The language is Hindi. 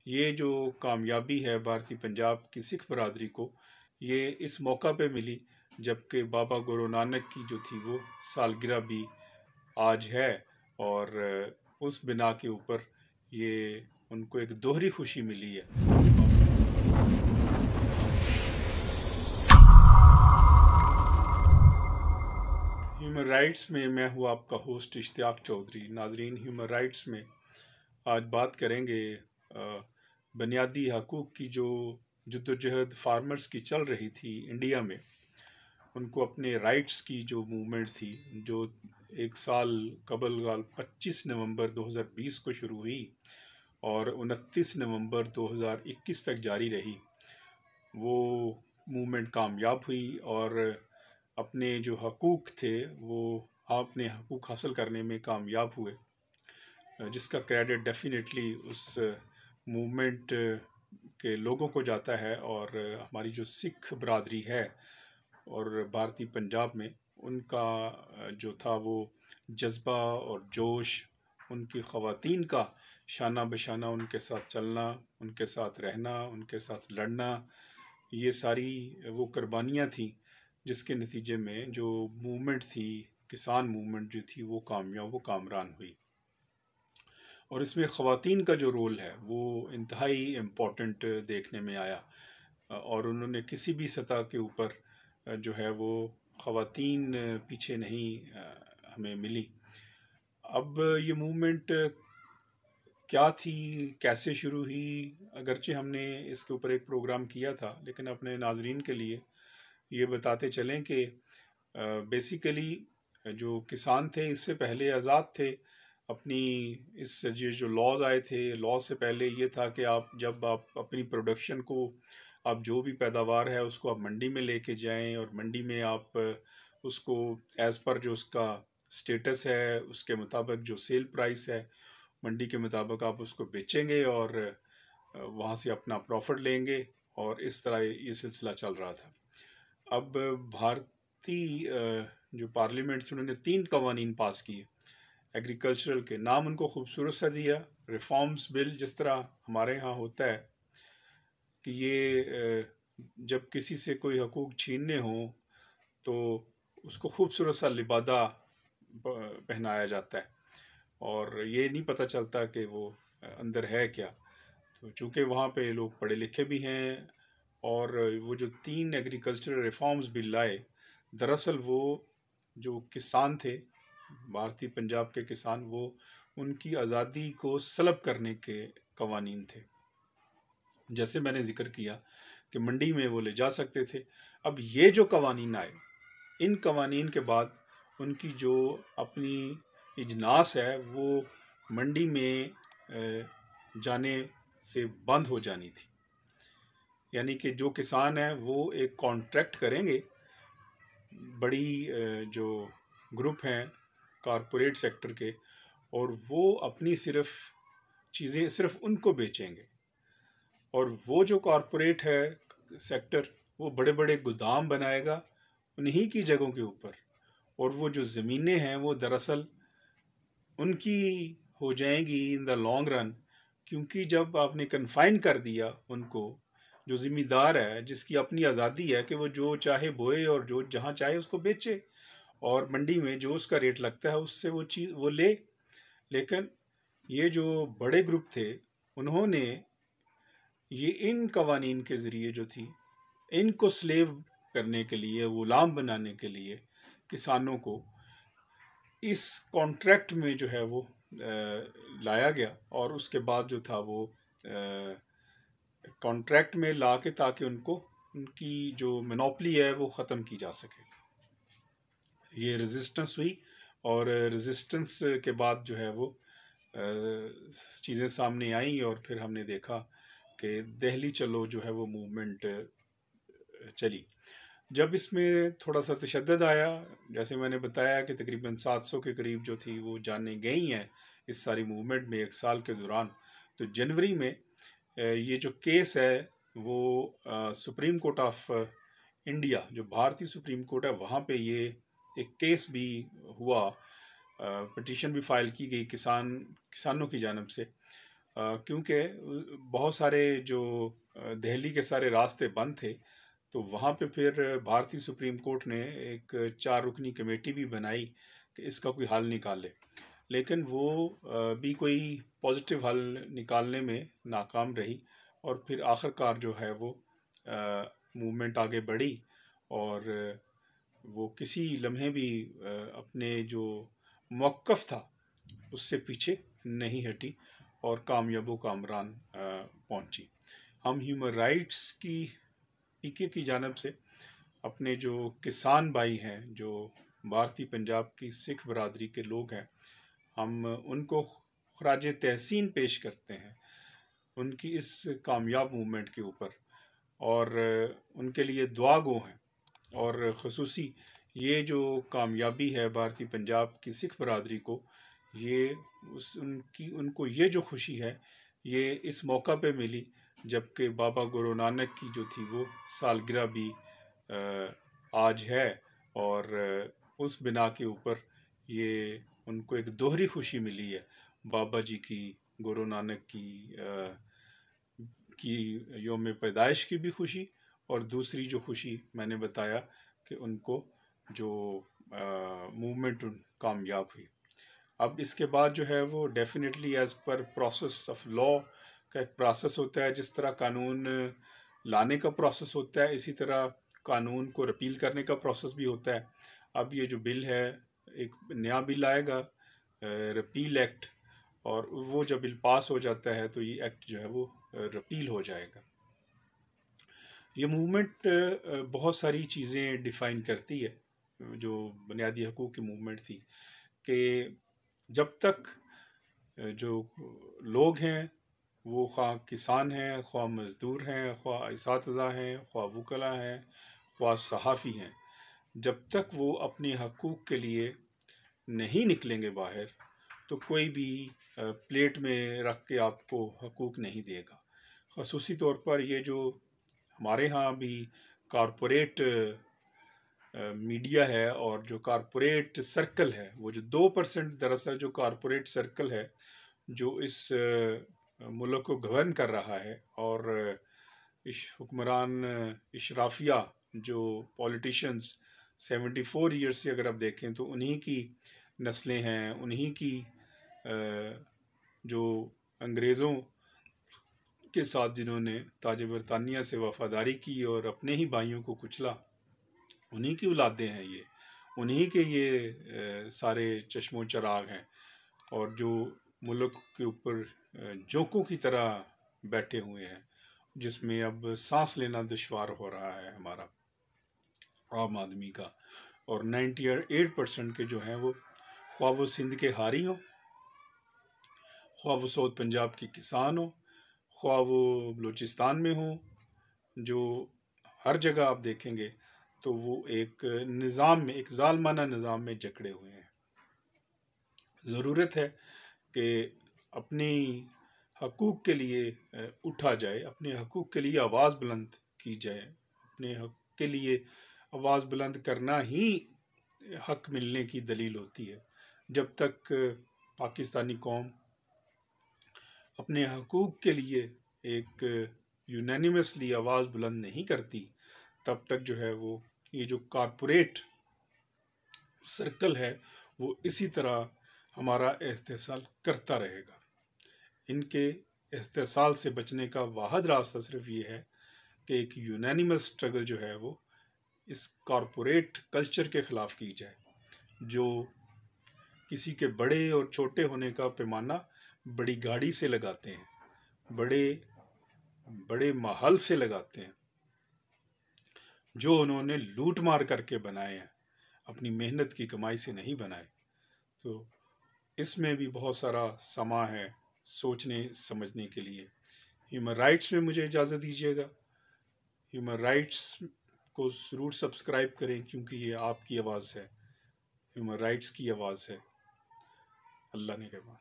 ये जो कामयाबी है भारतीय पंजाब की सिख बरादरी को, ये इस मौका पे मिली जबकि बाबा गुरु नानक की जो थी वो सालगिरह भी आज है। और उस बिना के ऊपर ये उनको एक दोहरी खुशी मिली है। ह्यूमन राइट्स में मैं हूँ आपका होस्ट इश्तियाक चौधरी। नाजरीन, ह्यूमन राइट्स में आज बात करेंगे बुनियादी हकूक़ की जो जद्दोजहद फार्मर्स की चल रही थी इंडिया में, उनको अपने राइट्स की जो मूवमेंट थी, जो एक साल कबल 25 नवंबर 2020 को शुरू हुई और 29 नवंबर 2021 तक जारी रही, वो मूवमेंट कामयाब हुई और अपने जो हकूक़ थे वो अपने हकूक़ हासिल करने में कामयाब हुए, जिसका क्रेडिट डेफिनेटली उस मूवमेंट के लोगों को जाता है। और हमारी जो सिख बरादरी है और भारतीय पंजाब में, उनका जो था वो जज्बा और जोश, उनकी ख़वातीन का शाना बशाना उनके साथ चलना, उनके साथ रहना, उनके साथ लड़ना, ये सारी वो कुर्बानियाँ थी जिसके नतीजे में जो मूवमेंट थी, किसान मूवमेंट जो थी, वो कामयाब, वो कामरान हुई। और इसमें ख़वातीन का जो रोल है वो इंतहाई इम्पोर्टेंट देखने में आया और उन्होंने किसी भी सतह के ऊपर जो है वो ख़वातीन पीछे नहीं हमें मिली। अब ये मूवमेंट क्या थी, कैसे शुरू हुई, अगरचे हमने इसके ऊपर एक प्रोग्राम किया था, लेकिन अपने नाजरीन के लिए ये बताते चलें कि बेसिकली जो किसान थे इससे पहले आज़ाद थे। अपनी इस जो लॉज आए थे, लॉज से पहले ये था कि जब आप अपनी प्रोडक्शन को, आप जो भी पैदावार है उसको आप मंडी में लेके जाएं और मंडी में आप उसको एज़ पर जो उसका स्टेटस है उसके मुताबिक जो सेल प्राइस है मंडी के मुताबिक आप उसको बेचेंगे और वहाँ से अपना प्रॉफिट लेंगे, और इस तरह ये सिलसिला चल रहा था। अब भारतीय जो पार्लियामेंट से उन्होंने 3 कवानीन पास किए एग्रीकल्चरल के, नाम उनको खूबसूरत सा दिया, रिफॉर्म्स बिल। जिस तरह हमारे यहाँ होता है कि ये जब किसी से कोई हकूक़ छीनने हो तो उसको खूबसूरत सा लिबादा पहनाया जाता है और ये नहीं पता चलता कि वो अंदर है क्या। तो चूँकि वहाँ पे लोग पढ़े लिखे भी हैं और वो जो 3 एग्रीकल्चरल रिफॉर्म्स बिल लाए, दरअसल वो जो किसान थे, भारतीय पंजाब के किसान, वो उनकी आज़ादी को सलब करने के कवानीन थे। जैसे मैंने जिक्र किया कि मंडी में वो ले जा सकते थे। अब ये जो कवानीन आए, इन कवानीन के बाद उनकी जो अपनी इजनास है वो मंडी में जाने से बंद हो जानी थी। यानी कि जो किसान है वो एक कॉन्ट्रैक्ट करेंगे, बड़ी जो ग्रुप हैं कॉरपोरेट सेक्टर के, और वो अपनी सिर्फ चीज़ें सिर्फ उनको बेचेंगे। और वो जो कॉरपोरेट है सेक्टर, वो बड़े बड़े गोदाम बनाएगा उन्हीं की जगहों के ऊपर, और वो जो ज़मीनें हैं वो दरअसल उनकी हो जाएंगी इन द लॉन्ग रन, क्योंकि जब आपने कन्फाइन कर दिया उनको, जो ज़िम्मेदार है, जिसकी अपनी आज़ादी है कि वो जो चाहे बोए और जो जहाँ चाहे उसको बेचे, और मंडी में जो उसका रेट लगता है उससे वो चीज़ वो ले। लेकिन ये जो बड़े ग्रुप थे, उन्होंने ये इन कवानीन के ज़रिए जो थी, इनको स्लेव करने के लिए, ग़ुलाम बनाने के लिए किसानों को इस कॉन्ट्रैक्ट में जो है वो लाया गया। और उसके बाद जो था वो कॉन्ट्रैक्ट में ला के, ताकि उनको उनकी जो मोनोपोली है वो ख़त्म की जा सके। ये रेजिस्टेंस हुई और रेजिस्टेंस के बाद जो है वो चीज़ें सामने आई और फिर हमने देखा कि दिल्ली चलो जो है वो मूवमेंट चली। जब इसमें थोड़ा सा तशद्दुद आया, जैसे मैंने बताया कि तकरीबन 700 के करीब जो थी वो जानें गई हैं इस सारी मूवमेंट में एक साल के दौरान। तो जनवरी में ये जो केस है वो सुप्रीम कोर्ट ऑफ इंडिया, जो भारतीय सुप्रीम कोर्ट है, वहाँ पे ये एक केस भी हुआ, पिटीशन भी फाइल की गई किसानों की जानब से। क्योंकि बहुत सारे जो दिल्ली के सारे रास्ते बंद थे, तो वहाँ पे फिर भारतीय सुप्रीम कोर्ट ने एक 4 रुकनी कमेटी भी बनाई कि इसका कोई हल निकाले, लेकिन वो भी कोई पॉजिटिव हल निकालने में नाकाम रही। और फिर आखिरकार जो है वो मूवमेंट आगे बढ़ी और वो किसी लम्हे भी अपने जो मौक़िफ़ था उससे पीछे नहीं हटी और कामयाबो कामरान पहुंची। हम ह्यूमन राइट्स की पीके की जानिब से अपने जो किसान भाई हैं, जो भारतीय पंजाब की सिख बरादरी के लोग हैं, हम उनको ख़राज तहसीन पेश करते हैं उनकी इस कामयाब मूवमेंट के ऊपर, और उनके लिए दुआ गो हैं। और ख़ुसूसी ये जो कामयाबी है भारतीय पंजाब की सिख बरादरी को, ये उनको ये जो खुशी है ये इस मौका पे मिली जबकि बाबा गुरु नानक की जो थी वो सालगिरह भी आज है, और उस बिना के ऊपर ये उनको एक दोहरी खुशी मिली है, बाबा जी की, गुरु नानक की योम पैदाइश की भी खुशी, और दूसरी जो खुशी मैंने बताया कि उनको जो मूवमेंट कामयाब हुई। अब इसके बाद जो है वो definitely as per process of law का एक प्रोसेस होता है। जिस तरह कानून लाने का प्रोसेस होता है, इसी तरह कानून को रिपील करने का प्रोसेस भी होता है। अब ये जो बिल है, एक नया बिल आएगा, रिपील एक्ट, और वो जब बिल पास हो जाता है तो ये एक्ट जो है वो रिपील हो जाएगा। ये मूवमेंट बहुत सारी चीज़ें डिफ़ाइन करती है। जो बुनियादी हकूक़ की मूवमेंट थी कि जब तक जो लोग हैं वो ख्वाह किसान हैं, ख्वाह मज़दूर हैं, ख्वाह इसातिज़ा हैं, ख्वाह वुकला हैं, ख्वाह सहाफ़ी हैं, जब तक वो अपने हकूक़ के लिए नहीं निकलेंगे बाहर, तो कोई भी प्लेट में रख के आपको हकूक़ नहीं देगा। ख़ुसूसी तौर पर ये जो हमारे यहाँ भी कॉरपोरेट मीडिया है और जो कॉरपोरेट सर्कल है, वो जो 2% दरअसल जो कॉरपोरेट सर्कल है जो इस मुल्क को गवर्न कर रहा है, और हुक्मरान इशराफिया जो पॉलिटिशियंस 74 ईयर्स से अगर आप देखें तो उन्हीं की नस्लें हैं, उन्हीं की जो अंग्रेज़ों के साथ जिन्होंने ताज बरतानिया से वफ़ादारी की और अपने ही भाइयों को कुचला, उन्हीं की औलादें हैं ये, उन्हीं के ये सारे चश्मो चराग हैं, और जो मुल्क के ऊपर जोंकों की तरह बैठे हुए हैं, जिसमें अब सांस लेना दुश्वार हो रहा है हमारा आम आदमी का। और 98% के जो हैं वो ख्वाह वो सिंध के हारी हों, ख्वाह वो साउथ पंजाब के किसान हों, ख्वाह वो बलूचिस्तान में हों, जो हर जगह आप देखेंगे तो वो एक निज़ाम में, एक ज़ालमाना निज़ाम में जकड़े हुए हैं। ज़रूरत है कि अपनी हकूक़ के लिए उठा जाए, अपने हकूक़ के लिए आवाज़ बुलंद की जाए। अपने हक के लिए आवाज़ बुलंद करना ही हक मिलने की दलील होती है। जब तक पाकिस्तानी कौम अपने हकूक़ के लिए एक यूनानिमसली आवाज़ बुलंद नहीं करती, तब तक जो है वो ये जो कॉरपोरेट सर्कल है वो इसी तरह हमारा इस्तेहसाल करता रहेगा। इनके इस्तेहसाल से बचने का वाहिद रास्ता सिर्फ ये है कि एक यूनानिमस स्ट्रगल जो है वो इस कॉरपोरेट कल्चर के ख़िलाफ़ की जाए, जो किसी के बड़े और छोटे होने का पैमाना बड़ी गाड़ी से लगाते हैं, बड़े बड़े महल से लगाते हैं, जो उन्होंने लूट मार करके बनाए हैं, अपनी मेहनत की कमाई से नहीं बनाए। तो इसमें भी बहुत सारा समा है सोचने समझने के लिए। ह्यूमन राइट्स में मुझे इजाज़त दीजिएगा। ह्यूमन राइट्स को ज़रूर सब्सक्राइब करें, क्योंकि ये आपकी आवाज़ है, ह्यूमन राइट्स की आवाज़ है। अल्लाह ने कहा।